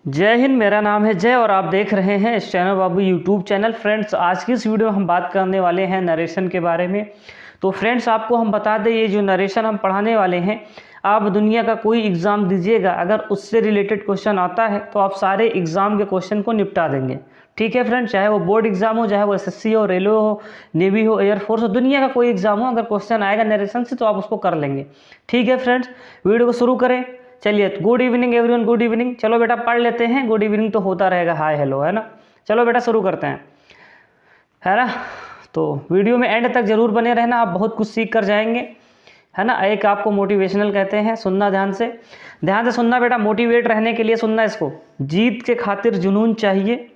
जय हिंद। मेरा नाम है जय और आप देख रहे हैं इस चैनल बाबू यूट्यूब चैनल। फ्रेंड्स, आज की इस वीडियो में हम बात करने वाले हैं नरेशन के बारे में। तो फ्रेंड्स, आपको हम बता दें, ये जो नरेशन हम पढ़ाने वाले हैं, आप दुनिया का कोई एग्ज़ाम दीजिएगा, अगर उससे रिलेटेड क्वेश्चन आता है तो आप सारे एग्ज़ाम के क्वेश्चन को निपटा देंगे। ठीक है फ्रेंड्स, चाहे वो बोर्ड एग्जाम हो, चाहे वो एसएससी हो, रेलवे हो, नेवी हो, एयरफोर्स हो, दुनिया का कोई एग्जाम हो, अगर क्वेश्चन आएगा नरेशन से तो आप उसको कर लेंगे। ठीक है फ्रेंड्स, वीडियो को शुरू करें। चलिए, good evening everyone, good evening. चलो बेटा पढ़ लेते हैं। गुड इवनिंग तो होता रहेगा, हाय हेलो, है ना। चलो बेटा शुरू करते हैं, है ना। तो वीडियो में एंड तक जरूर बने रहना, आप बहुत कुछ सीख कर जाएंगे, है ना। एक आपको मोटिवेशनल कहते हैं, सुनना ध्यान से सुनना बेटा। मोटिवेट रहने के लिए सुनना इसको। जीत के खातिर जुनून चाहिए,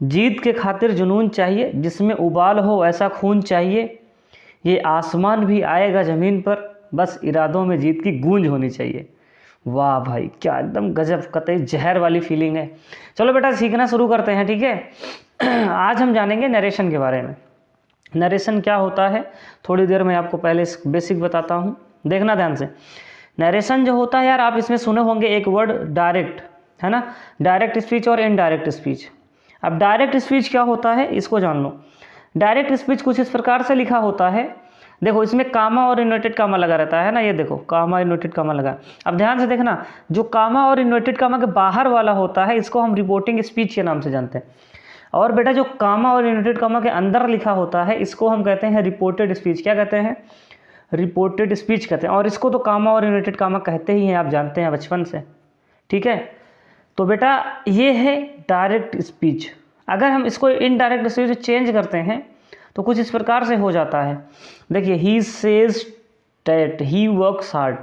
जीत के खातिर जुनून चाहिए, जिसमें उबाल हो ऐसा खून चाहिए। ये आसमान भी आएगा ज़मीन पर, बस इरादों में जीत की गूंज होनी चाहिए। वाह भाई, क्या एकदम गजब, कतई जहर वाली फीलिंग है। चलो बेटा सीखना शुरू करते हैं, ठीक है। आज हम जानेंगे नरेशन के बारे में। नरेशन क्या होता है, थोड़ी देर में आपको पहले बेसिक बताता हूँ, देखना ध्यान से। नरेशन जो होता है यार, आप इसमें सुने होंगे एक वर्ड डायरेक्ट, है ना। डायरेक्ट स्पीच और इनडायरेक्ट स्पीच। अब डायरेक्ट स्पीच क्या होता है इसको जान लो। डायरेक्ट स्पीच कुछ इस प्रकार से लिखा होता है, देखो इसमें कामा और इन्वर्टेड कामा लगा रहता है ना, ये देखो कामा इन्वर्टेड कामा लगा। अब ध्यान से देखना, जो कामा और इन्वर्टेड कामा के बाहर वाला होता है इसको हम रिपोर्टिंग स्पीच के नाम से जानते हैं। और बेटा जो कामा और इन्वर्टेड कामा के अंदर लिखा होता है इसको हम कहते हैं रिपोर्टेड स्पीच। क्या कहते हैं? रिपोर्टेड स्पीच कहते हैं। और इसको तो कामा और इन्वर्टेड कामा कहते ही हैं, आप जानते हैं बचपन से, ठीक है। तो बेटा ये है डायरेक्ट स्पीच। अगर हम इसको इनडायरेक्ट स्पीच चेंज करते हैं तो कुछ इस प्रकार से हो जाता है, देखिए, ही says that he works hard.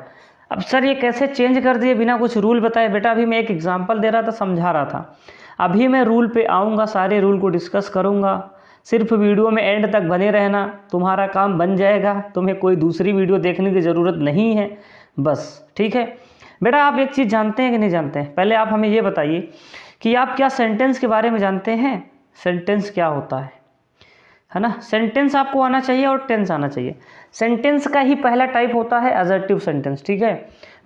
अब सर ये कैसे चेंज कर दिए बिना कुछ रूल बताए? बेटा अभी मैं एक एग्जांपल दे रहा था, समझा रहा था। अभी मैं रूल पे आऊँगा, सारे रूल को डिस्कस करूँगा। सिर्फ वीडियो में एंड तक बने रहना, तुम्हारा काम बन जाएगा, तुम्हें कोई दूसरी वीडियो देखने की ज़रूरत नहीं है, बस। ठीक है बेटा, आप एक चीज़ जानते हैं कि नहीं जानते हैं? पहले आप हमें ये बताइए कि आप क्या सेंटेंस के बारे में जानते हैं? सेंटेंस क्या होता है ना। सेंटेंस आपको आना चाहिए और टेंस आना चाहिए। सेंटेंस का ही पहला टाइप होता है एडजेक्टिव सेंटेंस, ठीक है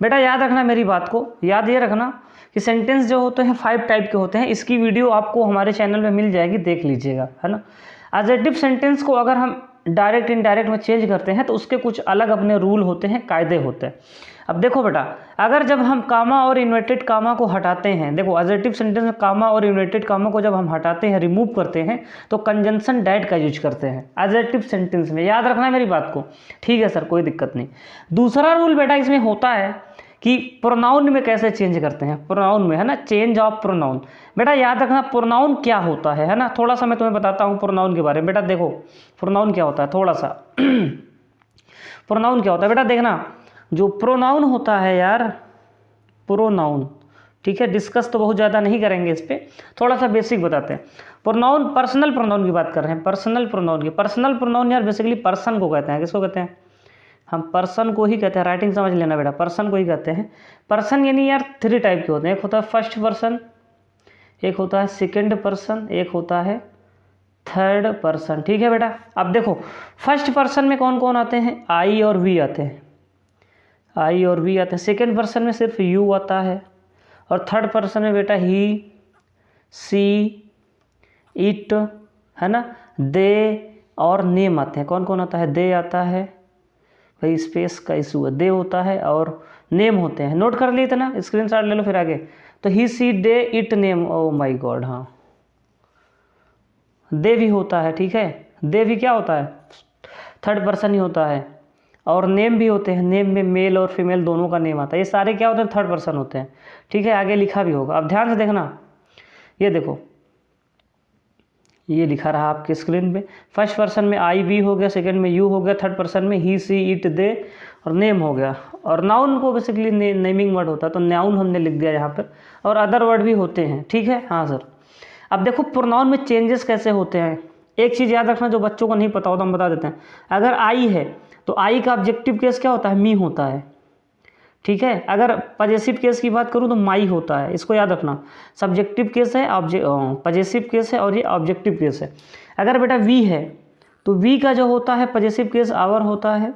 बेटा। याद रखना मेरी बात को, याद ये रखना कि सेंटेंस जो होते हैं 5 टाइप के होते हैं। इसकी वीडियो आपको हमारे चैनल में मिल जाएगी, देख लीजिएगा, है ना। एडजेक्टिव सेंटेंस को अगर हम डायरेक्ट इनडायरेक्ट में चेंज करते हैं तो उसके कुछ अलग अपने रूल होते हैं, कायदे होते हैं। अब देखो बेटा, अगर जब हम कामा और इन्वर्टेड कामा को हटाते हैं, देखो एडजेक्टिव सेंटेंस में कामा और इन्वर्टेड कामा को जब हम हटाते हैं, रिमूव करते हैं, तो कंजंक्शन डैट का यूज करते हैं एडजेक्टिव सेंटेंस में। याद रखना मेरी बात को, ठीक है सर, कोई दिक्कत नहीं। दूसरा रूल बेटा इसमें होता है कि प्रोनाउन में कैसे चेंज करते हैं, प्रोनाउन में, है ना, चेंज ऑफ प्रोनाउन। बेटा याद रखना प्रोनाउन क्या होता है ना। थोड़ा सा मैं तुम्हें बताता हूँ प्रोनाउन के बारे में। बेटा देखो प्रोनाउन क्या होता है, थोड़ा सा प्रोनाउन क्या होता है बेटा, देखना। जो प्रोनाउन होता है यार, प्रोनाउन, ठीक है, डिस्कस तो बहुत ज़्यादा नहीं करेंगे इस पर, थोड़ा सा बेसिक बताते हैं। प्रोनाउन, पर्सनल प्रोनाउन की बात कर रहे हैं, पर्सनल प्रोनाउन की। पर्सनल प्रोनाउन यार बेसिकली पर्सन को कहते हैं। किसको कहते हैं? हम पर्सन को ही कहते हैं। राइटिंग समझ लेना बेटा, पर्सन को ही कहते हैं। पर्सन यानी यार 3 टाइप के होते हैं। एक होता है फर्स्ट पर्सन, एक होता है सेकेंड पर्सन, एक होता है थर्ड पर्सन, ठीक है बेटा। अब देखो फर्स्ट पर्सन में कौन कौन आते हैं? आई और वी आते हैं, आई और वी आते हैं। सेकेंड पर्सन में सिर्फ यू आता है। और थर्ड पर्सन में बेटा ही, सी, इट, है ना, दे और नेम आते हैं। कौन कौन आता है? दे आता है, भाई स्पेस का इशू है, दे होता है और नेम होते हैं। नोट कर लिए इतना, स्क्रीनशॉट ले लो फिर आगे। तो he, she, they, it, name, oh my god, हाँ दे भी होता है, ठीक है। दे भी क्या होता है? थर्ड पर्सन ही होता है। और नेम भी होते हैं, नेम में मेल और फीमेल दोनों का नेम आता है। ये सारे क्या होते हैं? थर्ड पर्सन होते हैं, ठीक है। आगे लिखा भी होगा, अब ध्यान से देखना। ये देखो, ये लिखा रहा आपके स्क्रीन पे। फर्स्ट पर्सन में आई, वी हो गया, सेकंड में यू हो गया, थर्ड पर्सन में ही, सी, इट, दे और नेम हो गया। और नाउन को बेसिकली नेमिंग वर्ड होता है, तो नाउन हमने लिख दिया यहाँ पर। और अदर वर्ड भी होते हैं, ठीक है, हाँ सर। अब देखो प्रोनाउन में चेंजेस कैसे होते हैं, एक चीज़ याद रखना जो बच्चों को नहीं पता होता, हम बता देते हैं। अगर आई है तो आई का ऑब्जेक्टिव केस क्या होता है? मी होता है, ठीक है। अगर पजेसिव केस की बात करूँ तो माई होता है, इसको याद रखना। सब्जेक्टिव केस है, पजेसिव केस है, और ये ऑब्जेक्टिव केस है। अगर बेटा वी है तो वी का जो होता है पजेसिव केस आवर होता है,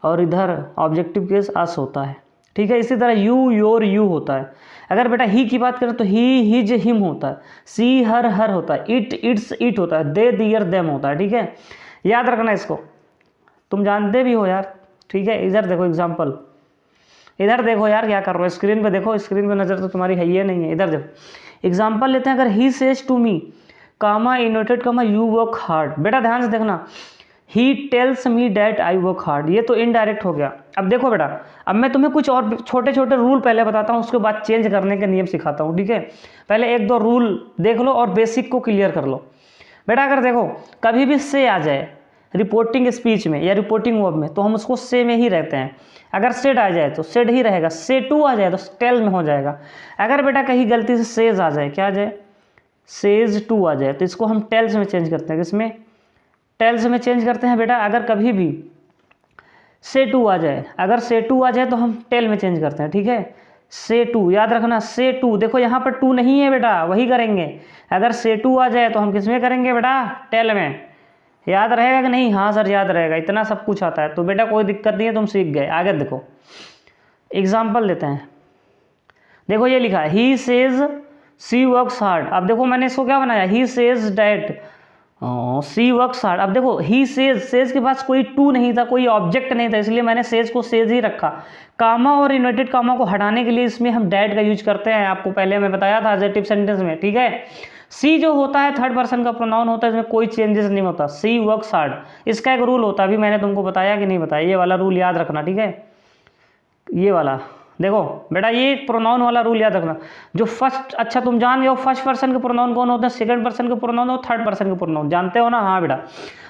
और इधर ऑब्जेक्टिव केस अस होता है। ठीक है। इसी तरह यू, योर, यू होता है। अगर बेटा ही की बात करें तो ही, हिज, हिम होता है। सी, हर, हर होता है। इट, इट्स, इट होता है। दे, दियर, देम होता है। ठीक है, याद रखना इसको, तुम जानते भी हो यार। ठीक है, इधर देखो एग्जाम्पल, इधर देखो यार क्या कर रहे हो, स्क्रीन पे देखो, स्क्रीन पे नज़र तो तुम्हारी है ही नहीं है। इधर देखो एग्जाम्पल लेते हैं। अगर he says to me comma inverted comma you work hard, बेटा ध्यान से देखना, he tells me that I work hard, ये तो इनडायरेक्ट हो गया। अब देखो बेटा, अब मैं तुम्हें कुछ और छोटे छोटे रूल पहले बताता हूँ, उसके बाद चेंज करने के नियम सिखाता हूँ। ठीक है, पहले एक दो रूल देख लो और बेसिक को क्लियर कर लो। बेटा अगर देखो कभी भी से आ जाए रिपोर्टिंग स्पीच में या रिपोर्टिंग वर्ब में, तो हम उसको से में ही रहते हैं। अगर सेड आ जाए तो सेड ही रहेगा, से टू आ जाए तो टेल में हो जाएगा। अगर बेटा कहीं गलती से सेज आ जाए, क्या आ जाए, सेज टू आ जाए, तो इसको हम टेल्स में चेंज करते हैं। किसमें, टेल्स में चेंज करते हैं बेटा। अगर कभी भी से टू आ जाए, अगर से टू आ जाए तो हम टेल में चेंज करते हैं। ठीक है, से टू, याद रखना से टू, देखो यहाँ पर टू नहीं है बेटा, वही करेंगे। अगर से टू आ जाए तो हम किस में करेंगे बेटा, टेल में। याद रहेगा कि नहीं, हाँ सर याद रहेगा, इतना सब कुछ आता है तो बेटा कोई दिक्कत नहीं है, तुम सीख गए। आगे देखो एग्जाम्पल देते हैं। देखो ये लिखा है he says she works hard. अब देखो मैंने इसको क्या बनाया, he says that she works hard. अब देखो ही सेज, सेज के पास कोई टू नहीं था, कोई ऑब्जेक्ट नहीं था, इसलिए मैंने सेज को सेज ही रखा। कामा और इन्वर्टेड कामा को हटाने के लिए इसमें हम डैट का यूज करते हैं, आपको पहले मैं बताया था एडजेक्टिव सेंटेंस में। ठीक है, सी जो होता है थर्ड पर्सन का प्रोनाउन होता है, इसमें कोई चेंजेस नहीं होता। सी वर्क्स हार्ड, इसका एक रूल होता है, अभी मैंने तुमको बताया कि नहीं बताया, ये वाला रूल याद रखना। ठीक है, ये वाला देखो बेटा, ये प्रोनाउन वाला रूल याद रखना। जो फर्स्ट, अच्छा तुम जान गए हो फर्स्ट पर्सन के प्रोनाउन कौन होते हैं, सेकंड पर्सन के प्रोनाउन और थर्ड पर्सन के प्रोनाउन, जानते हो ना। हाँ बेटा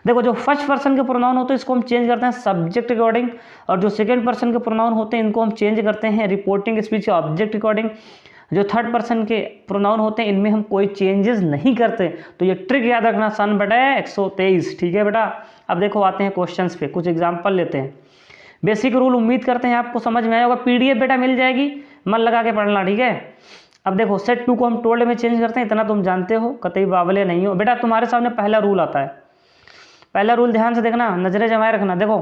देखो, जो फर्स्ट पर्सन के प्रोनाउन होते हैं इसको हम चेंज करते हैं सब्जेक्ट अकॉर्डिंग, और जो सेकंड पर्सन के प्रोनाउन होते हैं इनको हम चेंज करते हैं रिपोर्टिंग स्पीच के ऑब्जेक्ट अकॉर्डिंग। जो थर्ड पर्सन के प्रोनाउन होते हैं इनमें हम कोई चेंजेस नहीं करते। तो ये ट्रिक याद रखना, सन बटे 123। ठीक है बेटा, अब देखो आते हैं क्वेश्चंस पे, कुछ एग्जांपल लेते हैं। बेसिक रूल उम्मीद करते हैं आपको समझ में आया होगा, पीडीएफ बेटा मिल जाएगी, मन लगा के पढ़ना। ठीक है, अब देखो सेट टू को हम टोल्ड में चेंज करते हैं, इतना तुम जानते हो, कतई बावले नहीं हो। बेटा तुम्हारे सामने पहला रूल आता है, पहला रूल ध्यान से देखना, नजरें जमाए रखना। देखो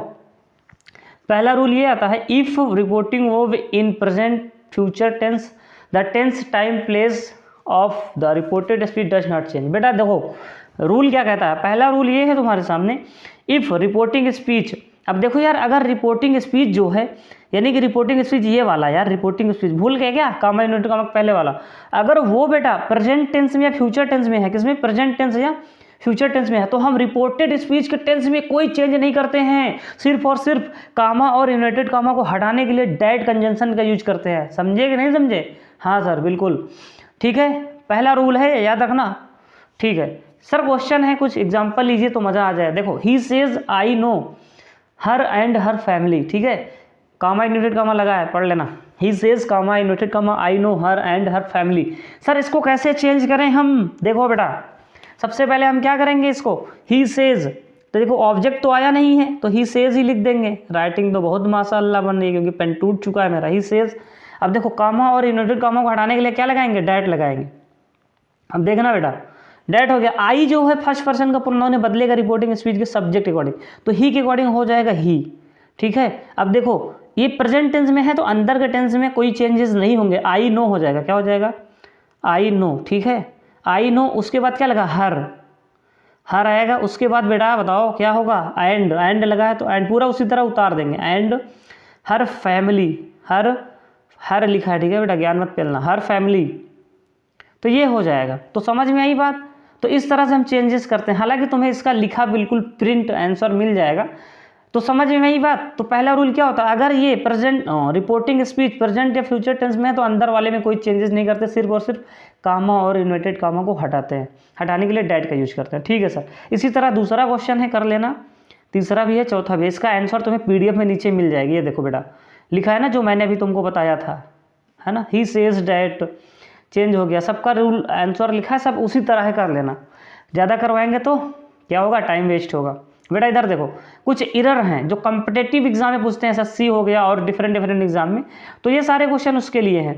पहला रूल ये आता है, if reporting verb in present future tense the tense time place of the reported speech does not change. बेटा देखो रूल क्या कहता है, पहला रूल ये है तुम्हारे सामने, इफ रिपोर्टिंग स्पीच। अब देखो यार, अगर रिपोर्टिंग स्पीच जो है, यानी कि रिपोर्टिंग स्पीच ये वाला यार, रिपोर्टिंग स्पीच भूल गए क्या, कामा इन्वर्टेड कामा पहले वाला, अगर वो बेटा प्रेजेंट टेंस में या फ्यूचर टेंस में है, किसमें, प्रेजेंट टेंस या फ्यूचर टेंस में है, तो हम रिपोर्टेड स्पीच के टेंस में कोई चेंज नहीं करते हैं, सिर्फ और सिर्फ कामा और इन्वर्टेड कामा को हटाने के लिए डैट कंजंक्शन का यूज करते हैं। समझे कि नहीं समझे, हाँ सर बिल्कुल। ठीक है, पहला रूल है, याद रखना। ठीक है सर, क्वेश्चन है, कुछ एग्जाम्पल लीजिए तो मजा आ जाए। देखो he says I know her and her family. ठीक है, कामा इन्वर्टेड कामा लगा है, पढ़ लेना। He says comma inverted comma I know her and her family. Sir इसको कैसे चेंज करें हम, देखो बेटा सबसे पहले हम क्या करेंगे, इसको ही सेज, तो देखो ऑब्जेक्ट तो आया नहीं है तो ही सेज ही लिख देंगे। राइटिंग तो बहुत माशाअल्लाह बन रही है क्योंकि पेन टूट चुका है मेरा, ही सेज। अब देखो कामा और इन्वर्टेड कामा को हटाने के लिए क्या लगाएंगे, डैट लगाएंगे। अब देखना बेटा, डैट हो गया। आई जो है फर्स्ट पर्सन का प्रोनाउन है, बदलेगा रिपोर्टिंग स्पीच के सब्जेक्ट अकॉर्डिंग, तो ही के अकॉर्डिंग हो जाएगा ही। ठीक है, अब देखो ये प्रेजेंट टेंस में है तो अंदर के टेंस में कोई चेंजेस नहीं होंगे, आई नो हो जाएगा, क्या हो जाएगा, आई नो। ठीक है, आई नो, उसके बाद क्या लगा, हर, हर आएगा। उसके बाद बेटा बताओ क्या होगा, एंड, एंड लगा है तो एंड पूरा उसी तरह उतार देंगे, एंड हर फैमिली, हर, हर लिखा है। ठीक है बेटा, ज्ञान मत फैलाना, हर फैमिली, तो ये हो जाएगा। तो समझ में आई बात, तो इस तरह से हम चेंजेस करते हैं। हालांकि तुम्हें इसका लिखा बिल्कुल प्रिंट आंसर मिल जाएगा, तो समझ में आई बात। तो पहला रूल क्या होता है, अगर ये प्रेजेंट रिपोर्टिंग स्पीच प्रेजेंट या फ्यूचर टेंस में है तो अंदर वाले में कोई चेंजेस नहीं करते, सिर्फ और सिर्फ कामा और इन्वर्टेड कामा को हटाते हैं, हटाने के लिए डैट का यूज करते हैं। ठीक है सर, इसी तरह दूसरा क्वेश्चन है, कर लेना, तीसरा भी है, चौथा भी। इसका आंसर तुम्हें पीडीएफ में नीचे मिल जाएगी, ये देखो बेटा लिखा है ना, जो मैंने अभी तुमको बताया था, है ना, ही सेज डैट, चेंज हो गया, सबका रूल आंसर लिखा है, सब उसी तरह है, कर लेना। ज़्यादा करवाएंगे तो क्या होगा, टाइम वेस्ट होगा। बेटा इधर देखो, कुछ एरर हैं जो कॉम्पिटिटिव एग्जाम में पूछते हैं, एसएससी हो गया और डिफरेंट एग्जाम में, तो ये सारे क्वेश्चन उसके लिए हैं।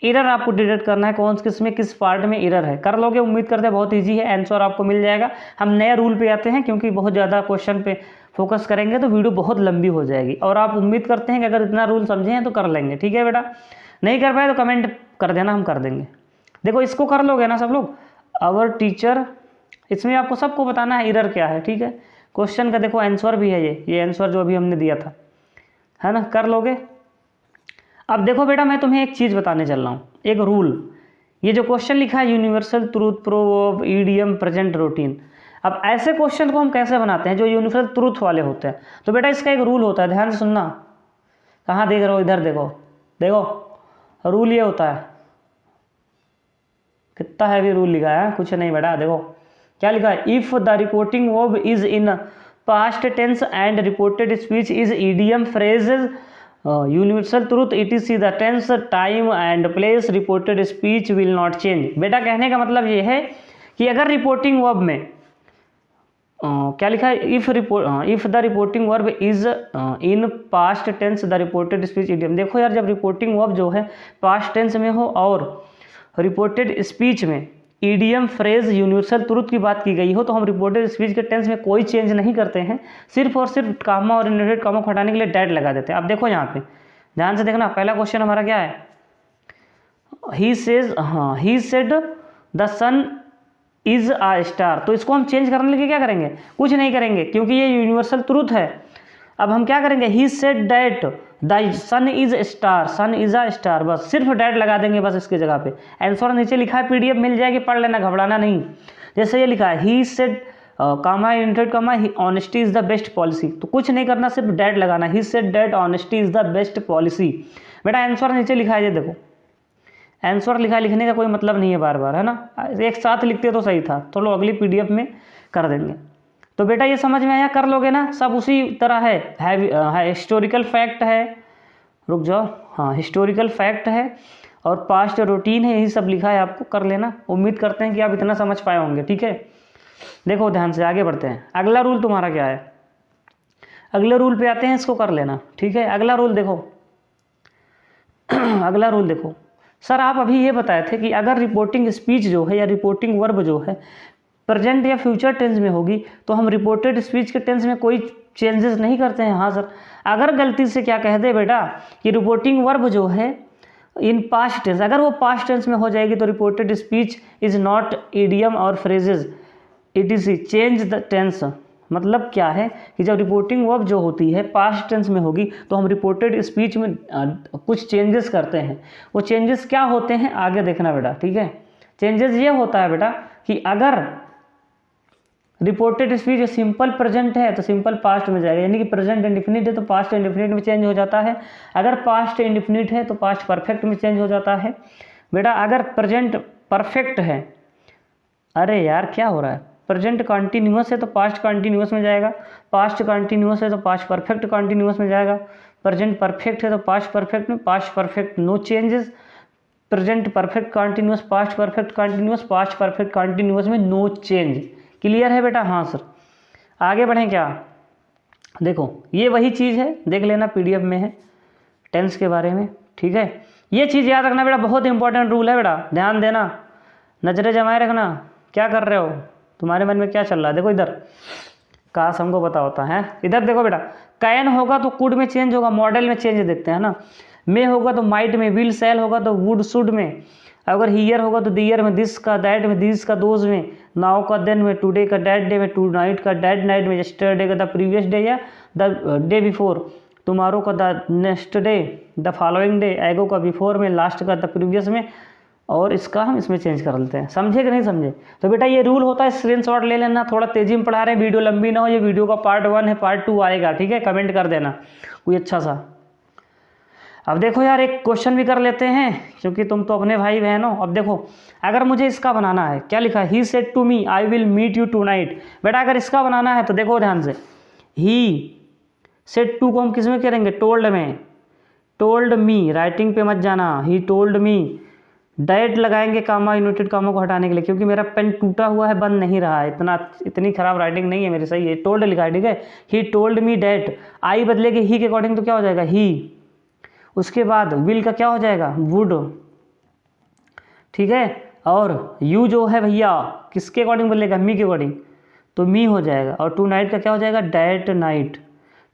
एरर आपको डिटेक्ट करना है, कौन किस में किस पार्ट में एरर है, कर लोगे, उम्मीद करते हैं बहुत ईजी है, आंसर आपको मिल जाएगा। हम नए रूल पे आते हैं क्योंकि बहुत ज़्यादा क्वेश्चन पे फोकस करेंगे तो वीडियो बहुत लंबी हो जाएगी। और आप उम्मीद करते हैं कि अगर इतना रूल समझे हैं तो कर लेंगे, ठीक है बेटा। नहीं कर पाए तो कमेंट कर देना, हम कर देंगे। देखो इसको कर लोगे ना सब लोग, आवर टीचर, इसमें आपको सबको बताना है एरर क्या है, ठीक है। क्वेश्चन का देखो आंसर भी है ये आंसर जो अभी हमने दिया था, है ना, कर लोगे। अब देखो बेटा मैं तुम्हें एक चीज़ बताने चल रहा हूँ, एक रूल। ये जो क्वेश्चन लिखा है universal truth, proverb, idiom, present, routine. अब ऐसे क्वेश्चन को हम कैसे बनाते हैं जो यूनिवर्सल ट्रूथ वाले होते हैं? तो बेटा इसका एक रूल होता है, ध्यान से सुनना। कहाँ देख रहे हो? इधर देखो, देखो रूल ये होता है। कितना हैवी रूल लिखा है, कुछ नहीं बेटा। देखो क्या लिखा है, if the reporting verb is in past tense and reported speech is idiom, phrases, universal truth, etc, the tense, time and place, reported speech will not change. बेटा कहने का मतलब ये है कि अगर रिपोर्टिंग वर्ब में क्या लिखा है, if the reporting verb is in past tense the reported speech idiom. देखो यार, जब रिपोर्टिंग वर्ब जो है पास्ट टेंस में हो और रिपोर्टेड स्पीच में ईडियम, फ्रेज, यूनिवर्सल ट्रूथ की बात की गई हो, तो हम रिपोर्टेड स्पीच के टेंस में कोई चेंज नहीं करते हैं, सिर्फ और सिर्फ कामा और इनवर्टेड कामा को हटाने के लिए डैट लगा देते हैं। अब देखो यहाँ पे ध्यान से देखना, पहला क्वेश्चन हमारा क्या है, ही सेज, हाँ, he said the sun is a star. तो इसको हम चेंज करने के क्या करेंगे? कुछ नहीं करेंगे, क्योंकि ये यूनिवर्सल ट्रूथ है। अब हम क्या करेंगे, he said that the sun is star, sun is a star, बस सिर्फ डैट लगा देंगे बस इसकी जगह पे। आंसर नीचे लिखा है, PDF मिल जाएगी, पढ़ लेना, घबराना नहीं। जैसे ये लिखा है, he said comma intended comma honesty is the best policy, तो कुछ नहीं करना, सिर्फ डैट लगाना, he said that honesty is the best policy. बेटा आंसर नीचे लिखा है, ये देखो आंसर लिखा है, लिखने का कोई मतलब नहीं है बार बार, है ना, एक साथ लिखते तो सही था। तो लो अगली PDF में कर देंगे। तो बेटा ये समझ में आया, कर लोगे ना, सब उसी तरह है हिस्टोरिकल फैक्ट है, रुक जाओ, हाँ हिस्टोरिकल फैक्ट है और पास्ट रूटीन है, यही सब लिखा है, आपको कर लेना। उम्मीद करते हैं कि आप इतना समझ पाए होंगे, ठीक है। देखो ध्यान से आगे बढ़ते हैं, अगला रूल तुम्हारा क्या है, अगले रूल पे आते हैं, इसको कर लेना, ठीक है। अगला रूल देखो अगला रूल देखो, सर आप अभी ये बताए थे कि अगर रिपोर्टिंग स्पीच जो है या रिपोर्टिंग वर्ब जो है प्रेजेंट या फ्यूचर टेंस में होगी तो हम रिपोर्टेड स्पीच के टेंस में कोई चेंजेस नहीं करते हैं। हाँ सर, अगर गलती से क्या कह दे बेटा कि रिपोर्टिंग वर्ब जो है इन पास्ट टेंस, अगर वो पास्ट टेंस में हो जाएगी तो reported speech is not idiom और phrases, etc, change the tense. मतलब क्या है कि जब रिपोर्टिंग वर्ब जो होती है पास्ट टेंस में होगी तो हम रिपोर्टेड स्पीच में कुछ चेंजेस करते हैं। वो चेंजेस क्या होते हैं आगे देखना बेटा, ठीक है। चेंजेस ये होता है बेटा कि अगर रिपोर्टेड स्पीच सिंपल प्रेजेंट है तो सिंपल पास्ट में जाएगा, यानी कि प्रेजेंट इंडिफिनिट है तो पास्ट इंडिफिनिट में चेंज हो जाता है। अगर पास्ट इंडिफिनिट है तो पास्ट परफेक्ट में चेंज हो जाता है। बेटा अगर प्रेजेंट परफेक्ट है, अरे यार क्या हो रहा है, प्रेजेंट कॉन्टीन्यूअस है तो पास्ट कॉन्टीन्यूअस में जाएगा, पास्ट कॉन्टीन्यूअस है तो पास्ट परफेक्ट कॉन्टीन्यूअस में जाएगा, प्रेजेंट परफेक्ट है तो पास्ट परफेक्ट में, past perfect no changes, present perfect continuous, past perfect continuous, past perfect continuous में नो चेंज। क्लियर है बेटा? हाँ सर। आगे बढ़ें क्या, देखो ये वही चीज़ है, देख लेना PDF में है टेंस के बारे में, ठीक है। ये चीज़ याद रखना बेटा, बहुत इंपॉर्टेंट रूल है बेटा, ध्यान देना, नजरें जमाए रखना। क्या कर रहे हो, तुम्हारे मन में क्या चल रहा है? देखो इधर, काश हमको पता होता है। इधर देखो बेटा, कैन होगा तो कुड में चेंज होगा, मॉडल में चेंज देखते हैं ना। मे होगा तो माइट में, विल सेल होगा तो वुड शुड में, अगर हियर होगा तो दियर में, दिस का दैट में, दिस का दोज में, नाउ का देन में, टुडे का डैट डे में, टू नाइट का डैट नाइट में, यस्टरडे का द प्रीवियस डे या द डे बिफोर, टुमारो का the next day, the following day, एगो का बिफोर में, लास्ट का द प्रीवियस में, और इसका हम इसमें चेंज कर लेते हैं। समझे कि नहीं समझे? तो बेटा ये रूल होता है, स्क्रीनशॉट ले लेना। थोड़ा तेजी में पढ़ा रहे हैं, वीडियो लंबी ना हो, ये वीडियो का पार्ट 1 है, पार्ट 2 आएगा, ठीक है। कमेंट कर देना कोई अच्छा सा। अब देखो यार एक क्वेश्चन भी कर लेते हैं, क्योंकि तुम तो अपने भाई बहन हो। अब देखो अगर मुझे इसका बनाना है, क्या लिखा है, he said to me I will meet you tonight. बेटा अगर इसका बनाना है तो देखो ध्यान से, ही सेड टू को हम किस में करेंगे, टोल्ड में, टोल्ड मी, राइटिंग पे मत जाना, ही टोल्ड मी, डैट लगाएंगे कामा, यूनिटेड कामा को हटाने के लिए, क्योंकि मेरा पेन टूटा हुआ है, बंद नहीं रहा है, इतनी खराब राइटिंग नहीं है मेरी, सही है। टोल्ड लिखा है, ठीक है। ही टोल्ड मी डैट, आई बदलेगी ही के अकॉर्डिंग तो क्या हो जाएगा, ही। उसके बाद विल का क्या हो जाएगा, वुड, ठीक है। और यू जो है भैया किसके अकॉर्डिंग बदलेगा, मी के अकॉर्डिंग, तो मी हो जाएगा, और टू नाइट का क्या हो जाएगा, डेट नाइट।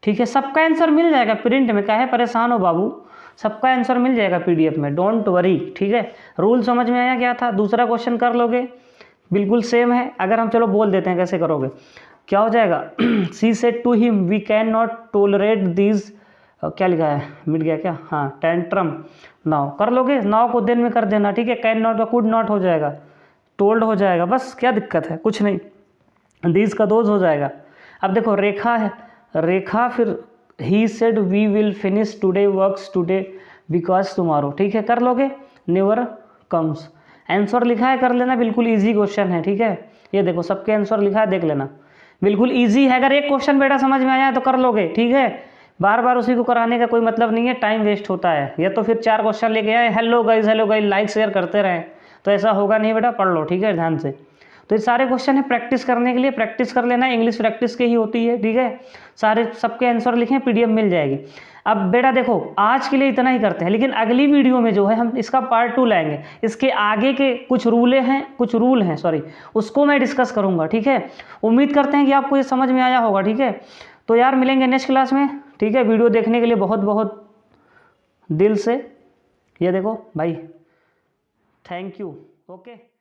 ठीक है, सबका आंसर मिल जाएगा प्रिंट में, काहे परेशान हो बाबू, सबका आंसर मिल जाएगा पीडीएफ में, डोंट वरी। ठीक है, रूल समझ में आया क्या था। दूसरा क्वेश्चन कर लोगे, बिल्कुल सेम है। अगर हम चलो बोल देते हैं कैसे करोगे, क्या हो जाएगा, she said to him we can not tolerate these, क्या लिखा है, मिट गया क्या, हाँ, टेंट्रम। नाउ कर लोगे, नाउ को देन में कर देना। ठीक है, कैन नॉट का कुड नॉट हो जाएगा, टोल्ड हो जाएगा, बस क्या दिक्कत है, कुछ नहीं। दीज का दोज हो जाएगा। अब देखो रेखा है, रेखा फिर he said we will finish today works today because tomorrow. ठीक है, कर लोगे, नेवर कम्स। आंसर लिखा है, कर लेना, बिल्कुल इजी क्वेश्चन है। ठीक है, ये देखो सबके आंसर लिखा है, देख लेना, बिल्कुल इजी है। अगर एक क्वेश्चन बेटा समझ में आया तो कर लोगे। ठीक है, बार बार उसी को कराने का कोई मतलब नहीं है, टाइम वेस्ट होता है। या तो फिर 4 क्वेश्चन लेके आए, हेलो गाइज लाइक शेयर करते रहें, तो ऐसा होगा नहीं बेटा, पढ़ लो। ठीक है, ध्यान से। तो ये सारे क्वेश्चन है प्रैक्टिस करने के लिए, प्रैक्टिस कर लेना, इंग्लिश प्रैक्टिस की ही होती है। ठीक है, सारे सबके आंसर लिखें, पीडीएफ मिल जाएगी। अब बेटा देखो आज के लिए इतना ही करते हैं, लेकिन अगली वीडियो में जो है हम इसका पार्ट 2 लाएंगे, इसके आगे के कुछ रूल हैं सॉरी, उसको मैं डिस्कस करूंगा। ठीक है, उम्मीद करते हैं कि आपको ये समझ में आया होगा। ठीक है, तो यार मिलेंगे नेक्स्ट क्लास में। ठीक है, वीडियो देखने के लिए बहुत बहुत दिल से, ये देखो भाई, थैंक यू। ओके।